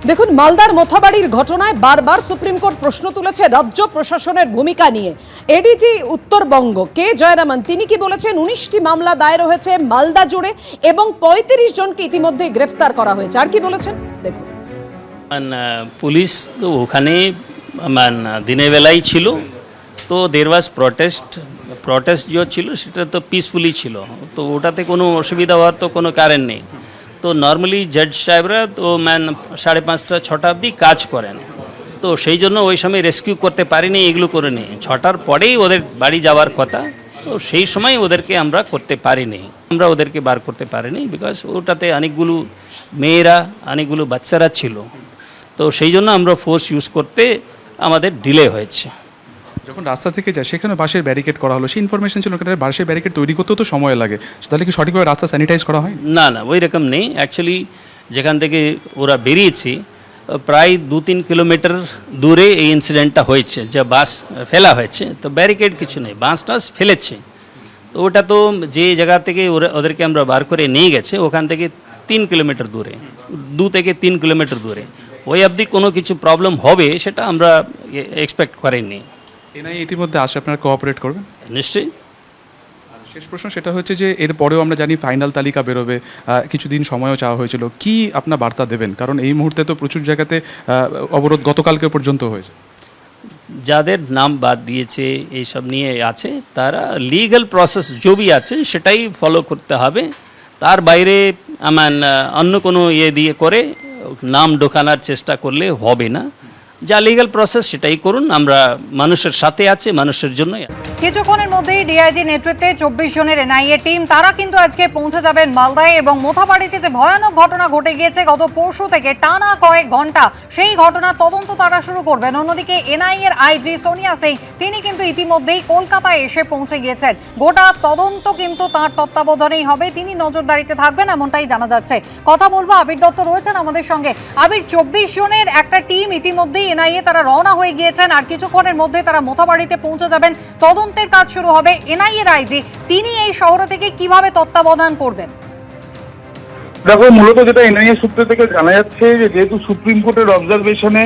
দেখুন, মালদার মোথাবাড়ির ঘটনায় বারবার সুপ্রিম কোর্ট প্রশ্ন তুলেছে রাজ্য প্রশাসনের ভূমিকা নিয়ে। এডিজি উত্তরবঙ্গ কে জয়রামন তিনি কি বলেছেন? 19টি মামলা দায়ের হয়েছে মালদা জুড়ে এবং 35 জনকে ইতিমধ্যে গ্রেফতার করা হয়েছে। আর কি বলেছেন দেখুন। পুলিশ তো ওখানে দিনের বেলাই ছিল, তো দের ওয়াজ প্রটেস্ট যে ছিল সেটা তো পিসফুলি ছিল, তো ওটাতে কোনো অসুবিধা হওয়ার তো কোনো কারণ নেই। তো নর্মালি জজ সাহেবরা তো 5:30 6টা অবধি কাজ করেন, তো সেই জন্য ওই সময় রেস্কিউ করতে পারিনি, এগুলো করে নিই 6টার পরেই ওদের বাড়ি যাওয়ার কথা, তো সেই সময় ওদেরকে আমরা করতে পারিনি, আমরা ওদেরকে বার করতে পারিনি, বিকজ ওটাতে অনেকগুলো মেয়েরা অনেকগুলো বাচ্চারা ছিল, তো সেই জন্য আমরা ফোর্স ইউজ করতে আমাদের ডিলে হয়েছে। যখন রাস্তা থেকে যায় সেখানে বাঁশের ব্যারিকেড করা হলো, সেই ইনফরমেশন ছিল ওখানে বাঁশের ব্যারিকেড তৈরি করতেও তো সময় লাগে, তাহলে কি সঠিকভাবে রাস্তা স্যানিটাইজ করা হয়? না না, ওই রকম নেই। অ্যাকচুয়ালি যেখান থেকে ওরা বেরিয়েছে প্রায় 2-3 কিলোমিটার দূরে এই ইনসিডেন্টটা হয়েছে, যে বাস ফেলা হয়েছে, তো ব্যারিকেড কিছু নেই, বাস টাস ফেলেছে, তো ওটা তো যে জায়গা থেকে ওদেরকে আমরা বার করে নিয়ে গেছে ওখান থেকে 3 কিলোমিটার দূরে, 2 থেকে 3 কিলোমিটার দূরে, ওই অবধি কোনো কিছু প্রবলেম হবে সেটা আমরা এক্সপেক্ট করিনি। এনআইএ ইতিমধ্যে আসে, আপনারা কোঅপারেট করবেন নিশ্চয়ই। শেষ প্রশ্ন সেটা হচ্ছে যে এরপরেও আমরা জানি ফাইনাল তালিকা বেরোবে, কিছুদিন সময়ও চাওয়া হয়েছিল, কি আপনার বার্তা দেবেন? কারণ এই মুহূর্তে তো প্রচুর জায়গাতে অবরোধ গতকালকে পর্যন্ত হয়েছে। যাদের নাম বাদ দিয়েছে এইসব নিয়ে আছে, তারা লিগ্যাল প্রসেস জবি আছে সেটাই ফলো করতে হবে, তার বাইরে অন্য কোনো ইয়ে দিয়ে করে নাম ঢোকানোর চেষ্টা করলে হবে না। যা লিগ্যাল প্রসেস সেটাই করুন, আমরা মানুষের সাথে আছি, মানুষের জন্যই। কিছুক্ষণের মধ্যেই ডিআইজি নেতৃত্বে 24 জনের এনআইএ টিম তারা কিন্তু আজকে পৌঁছে যাবেন মালদায়, এবং মোথাবাড়িতে যে ভয়ানক ঘটনা ঘটে গিয়েছে গত পরশু থেকে টানা কয়েক ঘন্টা, সেই ঘটনার তদন্ত তারা শুরু করবেন। অন্যদিকে এনআইএর আইজি সোনিয়া সিং তিনি কিন্তু ইতিমধ্যেই কলকাতায় এসে পৌঁছে গিয়েছেন। গোটা তদন্ত কিন্তু তার তত্ত্বাবধানেই হবে, তিনি নজরদারিতে থাকবেন এমনটাই জানা যাচ্ছে। কথা বলবো, আবির দত্ত রয়েছেন আমাদের সঙ্গে। আবির, 24 জনের একটা টিম ইতিমধ্যেই এনআইএ তারা রওনা হয়ে গিয়েছেন, আর কিছুক্ষণের মধ্যে তারা মোথাবাড়িতে পৌঁছে যাবেন, তদন্তের কাজ শুরু হবে। এনআইএর আইজি তিনি এই শহর থেকে কিভাবে তত্ত্বাবধান করবেন? দেখো, মূলত যেটা এনআইএ সূত্র থেকে জানা যাচ্ছে যে যেহেতু সুপ্রিম কোর্টের অবজারভেশনে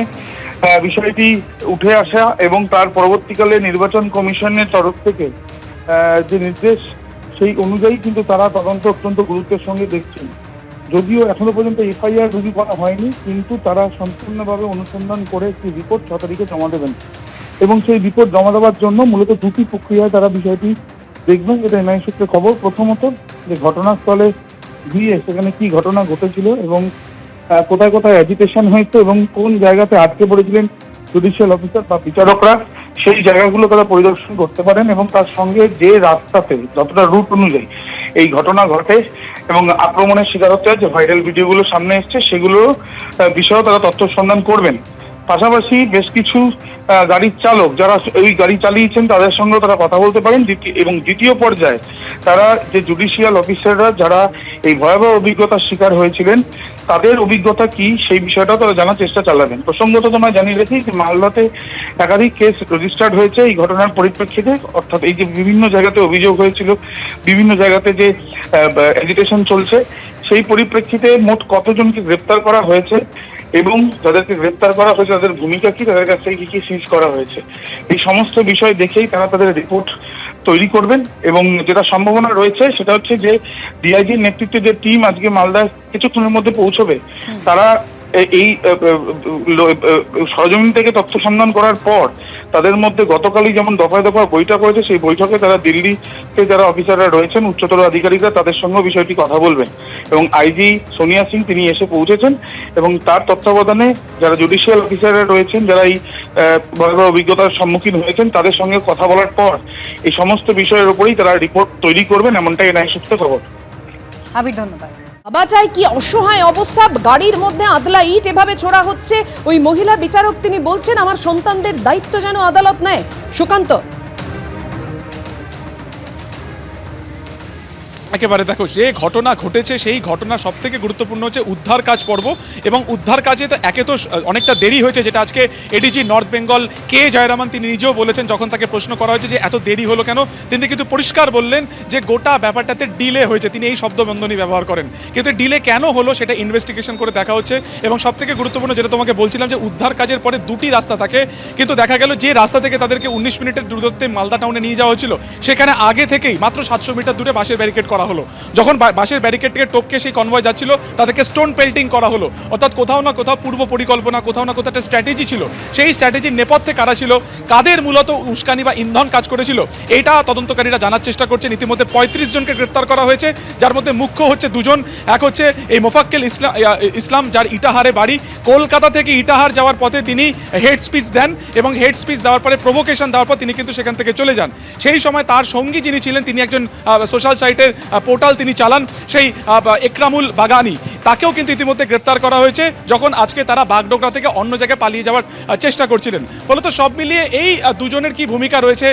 বিষয়টি উঠে আসা এবং তার পরবর্তীকালে নির্বাচন কমিশনের তরফ থেকে যে নির্দেশ, সেই অনুযায়ী কিন্তু তারা তদন্ত অত্যন্ত গুরুত্বের সঙ্গে দেখছেন। যদিও এখনো পর্যন্ত এফআইআর রুজু করা হয়নি, কিন্তু তারা সম্পূর্ণভাবে অনুসন্ধান করে একটি রিপোর্ট 6 তারিখে জমা দেবেন, এবং সেই রিপোর্ট জমা দেওয়ার জন্য মূলত 2টি প্রক্রিয়ায় তারা বিষয়টি দেখবেন, যেটা এনআইএ সূত্রে খবর। প্রথমত, যে ঘটনাস্থলে গিয়ে সেখানে কি ঘটনা ঘটেছিল এবং কোথায় কোথায় অ্যাজিটেশন হয়েছে এবং কোন জায়গাতে আটকে পড়েছিলেন জুডিশিয়াল অফিসার বা বিচারকরা, সেই জায়গাগুলো তারা পরিদর্শন করতে পারেন, এবং তার সঙ্গে যে রাস্তাতে যতটা রুট অনুযায়ী এই ঘটনা ঘটে এবং আক্রমণের শিকার হচ্ছে যে ভাইরাল ভিডিওগুলো সামনে এসছে, সেগুলো বিষয়েও তারা তথ্য সন্ধান করবেন। পাশাপাশি বেশ কিছু গাড়ির চালক যারা এই গাড়ি চালিয়েছেন তাদের সঙ্গে তারা কথা বলতে পারেন, এবং দ্বিতীয় পর্যায়ে তারা যে জুডিশিয়াল অফিসাররা যারা এই ভয়াবহ অভিজ্ঞতার শিকার হয়েছিলেন তাদের অভিজ্ঞতা কি সেই বিষয়টাও তারা জানার চেষ্টা চালাবেন। প্রসঙ্গত তোমায় জানিয়ে রেখি যে মালদাতে একাধিক কেস রেজিস্টার্ড হয়েছে এই ঘটনার পরিপ্রেক্ষিতে, অর্থাৎ এই যে বিভিন্ন জায়গাতে অভিযোগ হয়েছিল, বিভিন্ন জায়গাতে যে এজিটেশন চলছে, সেই পরিপ্রেক্ষিতে মোট কতজনকে গ্রেপ্তার করা হয়েছে এবং যাদেরকে গ্রেপ্তার করা হয়েছে তাদের ভূমিকা কি, তাদের কাছ থেকে কি কি সিজ করা হয়েছে, এই সমস্ত বিষয় দেখেই তারা তাদের রিপোর্ট তৈরি করবেন। এবং যেটা সম্ভাবনা রয়েছে সেটা হচ্ছে যে ডিআইজির নেতৃত্বে যে টিম আজকে মালদায় কিছুক্ষণের মধ্যে পৌঁছবে, তারা এই সরজমিন থেকে তথ্য সন্ধান করার পর তাদের মধ্যে গতকালই যেমন দফায় দফা বৈঠক হয়েছে, সেই বৈঠকে তারা দিল্লিতে যারা অফিসাররা রয়েছেন, উচ্চতর আধিকারিকরা, তাদের সঙ্গে বিষয়টি কথা বলবেন। এবং আইজি সোনিয়া সিং তিনি এসে পৌঁছেছেন এবং তার তত্ত্বাবধানে যারা জুডিশিয়াল অফিসাররা রয়েছেন, যারা এই ভয়াবহ অভিজ্ঞতার সম্মুখীন হয়েছেন, তাদের সঙ্গে কথা বলার পর এই সমস্ত বিষয়ের উপরেই তারা রিপোর্ট তৈরি করবেন, এমনটাই এনআইএ সূত্রে খবর। আবির, ধন্যবাদ। বাবাচাই কি অসহায় অবস্থা, গাড়ির মধ্যে আদলা ইট এভাবে ছোড়া হচ্ছে। ওই মহিলা বিচারক তিনি বলছেন আমার সন্তানদের দায়িত্ব যেন আদালত নেয়। সুকান্ত। একেবারে দেখো, যে ঘটনা ঘটেছে সেই ঘটনা সব থেকে গুরুত্বপূর্ণ হচ্ছে উদ্ধার কাজ পর্ব, এবং উদ্ধার কাজে তো একে তো অনেকটা দেরি হয়েছে, যেটা আজকে এডিজি নর্থ বেঙ্গল কে জয়রামান তিনি নিজেও বলেছেন, যখন তাকে প্রশ্ন করা হয়েছে যে এত দেরি হলো কেন, তিনি কিন্তু পরিষ্কার বললেন যে গোটা ব্যাপারটাতে ডিলে হয়েছে, তিনি এই শব্দবন্ধনী ব্যবহার করেন। কিন্তু ডিলে কেন হলো সেটা ইনভেস্টিগেশন করে দেখা হচ্ছে। এবং সব থেকে গুরুত্বপূর্ণ যেটা তোমাকে বলছিলাম, যে উদ্ধার কাজের পরে দুটি রাস্তা থাকে, কিন্তু দেখা গেল যে রাস্তা থেকে তাদেরকে 19 মিনিটের দূরত্বে মালদা টাউনে নিয়ে যাওয়া হয়েছিল, সেখানে আগে থেকেই মাত্র 700 মিটার দূরে বাসের ব্যারিকেড করা হলো। যখন বাসের ব্যারিকেডকে টপকে সেই কনভয় যাচ্ছিল, তাদেরকে স্টোন পেল্টিং করা হলো। অর্থাৎ কোথাও না কোথাও পূর্ব পরিকল্পনা, কোথাও না কোথাও একটা স্ট্র্যাটেজি ছিল। সেই স্ট্র্যাটেজির নেপথ্যে কারা ছিল, কাদের মূলত উস্কানি বা ইন্ধন কাজ করেছিল, এইটা তদন্তকারীরা জানার চেষ্টা করছেন। ইতিমধ্যে 35 জনকে গ্রেফতার করা হয়েছে, যার মধ্যে মুখ্য হচ্ছে দুজন। এক হচ্ছে এই মোফাক্কেল ইসলাম, যার ইটাহারে বাড়ি। কলকাতা থেকে ইটাহার যাওয়ার পথে তিনি হেড স্পিচ দেন, এবং হেড স্পিচ দেওয়ার পরে প্রভোকেশন দেওয়ার পর তিনি কিন্তু সেখান থেকে চলে যান। সেই সময় তার সঙ্গী যিনি ছিলেন, তিনি একজন সোশ্যাল সাইটের পোর্টাল তিনি চালান, সেই একরামুল বাগানি, তাকেও কিন্তু ইতিমধ্যে গ্রেফতার করা হয়েছে, যখন আজকে তারা বাগডোগরা থেকে অন্য জায়গায় পালিয়ে যাওয়ার চেষ্টা করছিলেন। ফলত সব মিলিয়ে এই দুজনের কি ভূমিকা রয়েছে,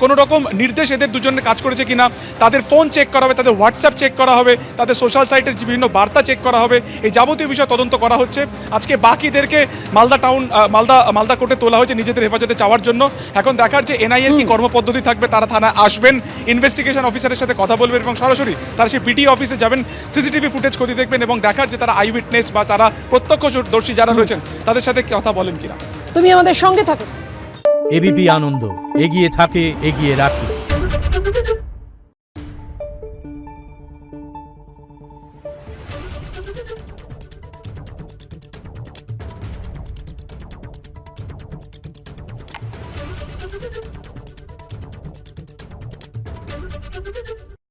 কোনো রকম নির্দেশ এদের দুজনের কাজ করেছে কিনা, তাদের ফোন চেক করা হবে, তাদের হোয়াটসঅ্যাপ চেক করা হবে, তাদের সোশ্যাল সাইটের বিভিন্ন বার্তা চেক করা হবে, এই যাবতীয় বিষয় তদন্ত করা হচ্ছে। আজকে বাকিদেরকে মালদা কোর্টে তোলা হয়েছে নিজেদের হেফাজতে চাওয়ার জন্য। এখন দেখার যে এনআইএর কি কর্মপদ্ধতি থাকবে, তারা থানায় আসবেন, ইনভেস্টিগেশন অফিসারের সাথে কথা বলবেন, এবং সরাসরি তারা সেই বিডি অফিসে যাবেন, সিসিটিভি ফুটেজ খতিয়ে দেখবেন, এবং দেখার যে তারা আই উইটনেস বা তারা প্রত্যক্ষদর্শী যারা রয়েছেন তাদের সাথে কথা বলেন কিনা। তুমি আমাদের সঙ্গে থাকো। এবিপি আনন্দ, এগিয়ে থাকে, এগিয়ে রাখে।